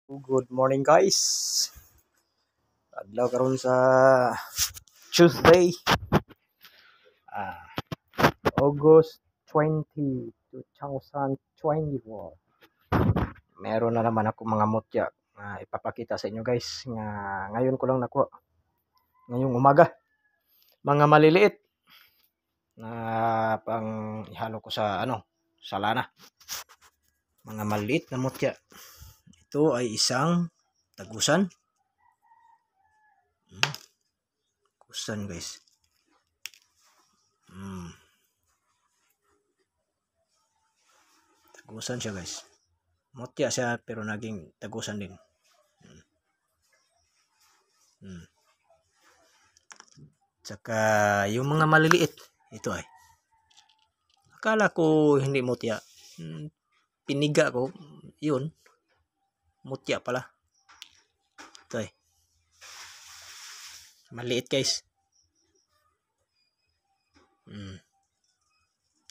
Good morning guys. Adlaw karon sa Tuesday, ah, August 20, 2024. Meron na naman ako mga mutya na ipapakita sa inyo guys nga ngayon ko lang nakuha. Ngayong umaga. Mga maliliit na pang ihalo ko sa sa lana. Mga maliliit na mutya. Ito ay isang tagusan. Tagusan guys. Tagusan siya guys. Mutya siya pero naging tagusan din. Tsaka yung mga maliliit, ito ay. Akala ko hindi mutya. Piniga ko, yun. Mutya pala. Ito ay. Maliit guys.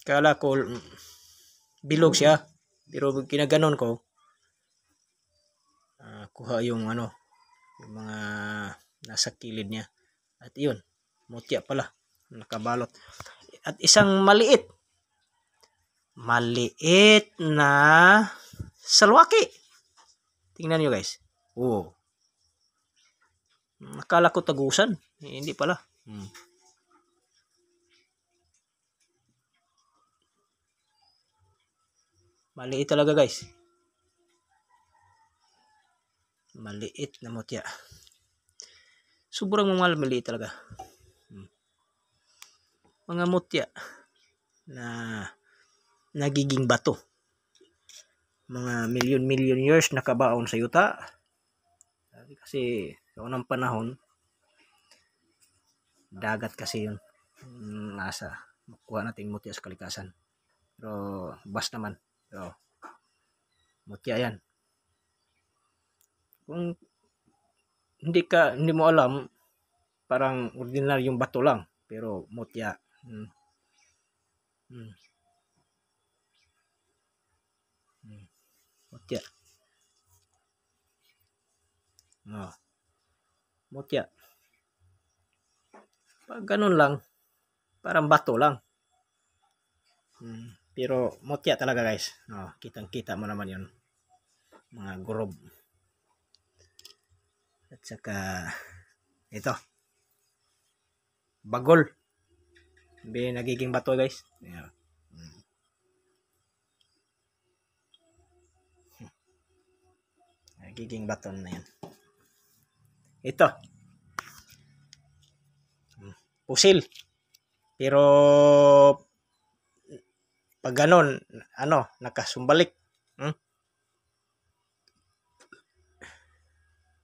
Akala ko bilog siya. Pero kinaganon ko, kuha yung yung mga nasa kilid niya. At yun, mutya pala. Nakabalot. At isang maliit. Maliit na salwaki. Tingnan nyo guys. Oh. Akala ko tagusan. Hindi pala. Maliit talaga guys. Maliit na mutya. Sobrang maliit talaga. Mga mutya na nagiging bato. Mga million years nakabaon sa yuta. Kasi sa unang panahon, dagat kasi yun. Nasa makuha natin mutya sa kalikasan. Pero bas naman. So, mutya yan. Kung hindi mo alam, parang ordinaryong bato lang. Pero mutya. Mutya. Mutya. Pag ganun lang, parang bato lang. Pero mutya talaga guys. Kitang-kita mo naman yun. Mga gurob. At saka, ito. Bagol. Nagiging bato guys. Yeah. Nagiging bato na yan. Ito. Pusil. Pero pag ganon, nakasumbalik.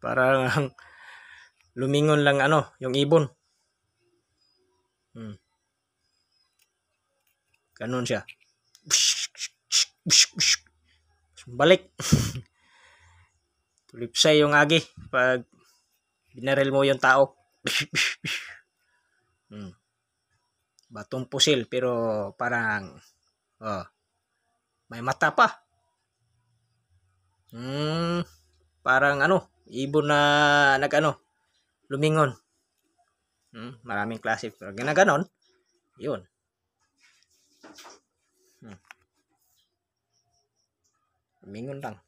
Parang lumingon lang yung ibon. Ganon siya. Sumbalik. Tulipsay yung agi pag binaril mo yung tao. Batong pusil pero parang may mata pa. Parang ibon na lumingon. Maraming klase pero ginaganon. Yun. Lumingon lang.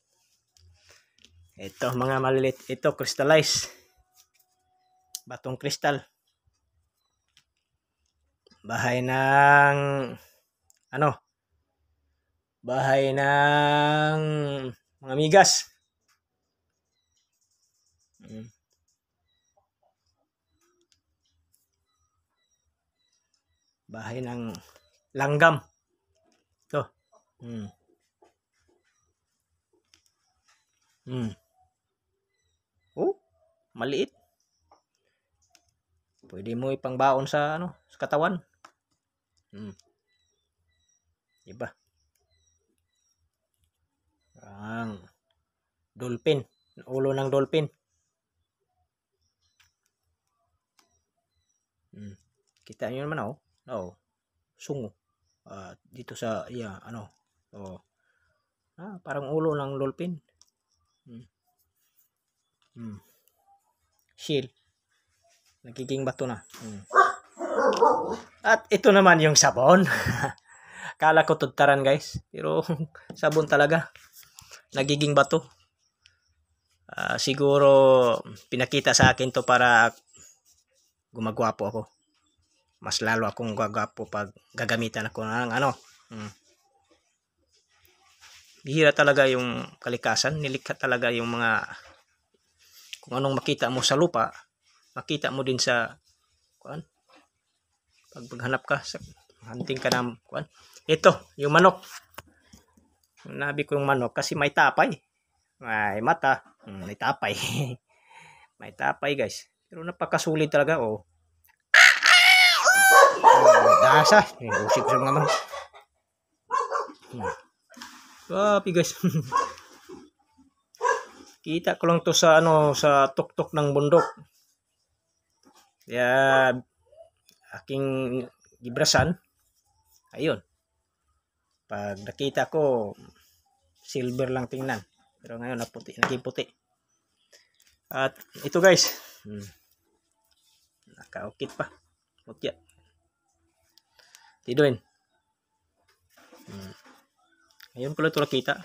Ito mga malilit. Ito crystallize. Batong kristal. Bahay ng bahay ng mga migas. Bahay ng langgam. Ito. Maliit. Pwede mo ipangbaon sa sa katawan. Diba? Ang dolphin. Ulo ng dolphin. Kita nyo naman sungo. Dito sa parang ulo ng dolphin. Shell. Nagiging bato na. At ito naman yung sabon. Kala ko tudtaran guys. Pero sabon talaga. Nagiging bato. Siguro pinakita sa akin to para gumagwapo ako. Mas lalo akong gagwapo pag gagamitan ako ng ano. Bihira talaga yung kalikasan. Nilikha talaga yung mga kung anong makita mo sa lupa, makita mo din sa kuan. Pag maghanap ka, hunting ka ng kuan. Ito, yung manok. Nabi ko yung manok kasi may tapay. May mata, may tapay. May tapay guys. Pero napakasulit talaga oh. Dasa, usik sa mga manok. Grabe guys. Kita ko lang to sa ano sa tuktok ng bundok. Kaya aking gibrasan. Ayun. Pag nakita ko silver lang tingnan. Pero ngayon naputi, naging puti. At ito guys. Nakaukit pa. Mutya. Tiduin. Ayun ko lang ito nakita.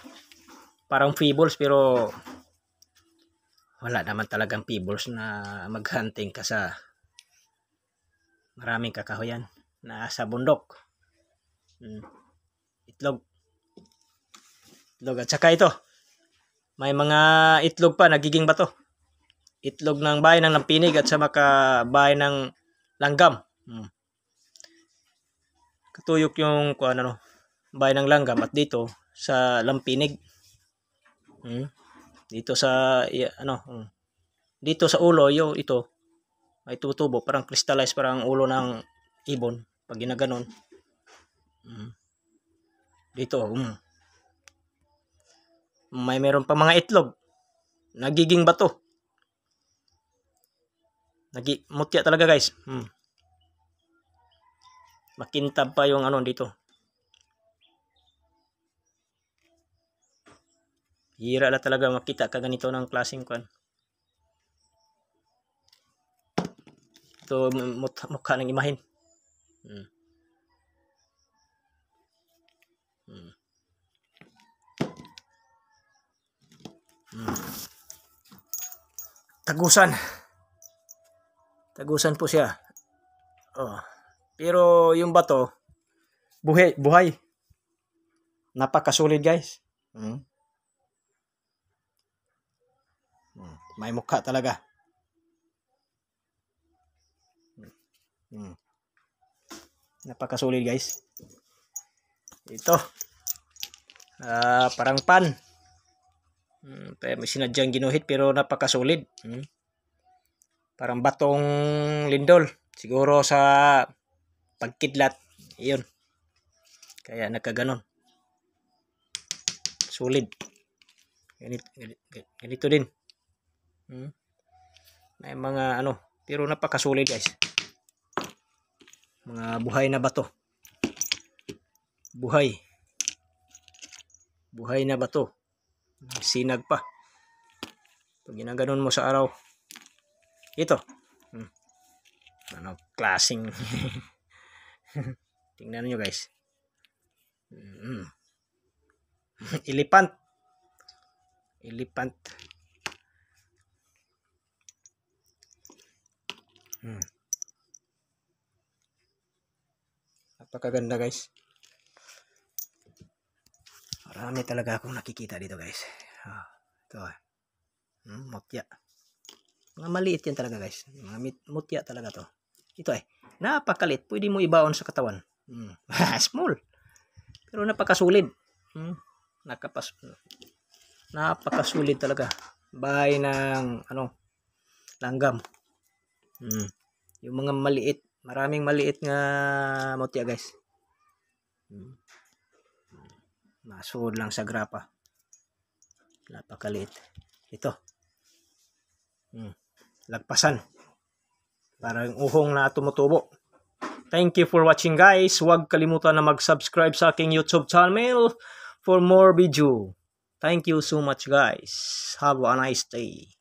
Parang feebles pero wala naman talagang peebles na maghunting ka sa maraming kakahuyan na sa bundok. Itlog. At saka ito. May mga itlog pa nagiging bato. Itlog ng bahay ng Lampinig at sa bahay ng Langgam. Katuyok yung bahay ng Langgam at dito sa Lampinig. Dito sa dito sa ulo ito ay tutubo parang crystallized parang ulo ng ibon pag ginaganon. Dito may meron pa mga itlog nagiging bato. Mutya talaga guys. Makintab pa yung dito. Hira na talaga makita ka ganito ng klaseng kwan. Ito mukha ng imahin. Tagusan po siya. Pero yung bato buhay. Napakasulit guys. May mukha talaga. Napakasulit guys. Ito. Parang pan. May sinadyang ginuhit pero napakasulit. Parang batong lindol. Siguro sa pagkidlat. Iyon. Kaya nakaganon. Sulit. Ganito din. May mga pero napakasulit guys. Mga buhay na bato. Buhay na bato. Sinag pa. Pag ginaganon mo sa araw. Ito. Klaseng. Tingnan niyo guys. Elephant. Napakaganda guys. Marami talaga akong nakikita dito guys. Ito. Mutya. Mga maliit yan talaga guys. Mga mutya talaga to. Ito napakalit. Pwede mo ibaon sa katawan. Small. Pero napakasulit. Napakasulit talaga. Bahay ng Langgam. Yung mga maliit, maraming maliit nga mutya guys. Masuod lang sa grapa. Napakaliit. Ito. Lagpasan. Parang uhong na tumutubo. Thank you for watching guys. Huwag kalimutan na mag-subscribe sa aking YouTube channel for more video. Thank you so much guys. Have a nice day.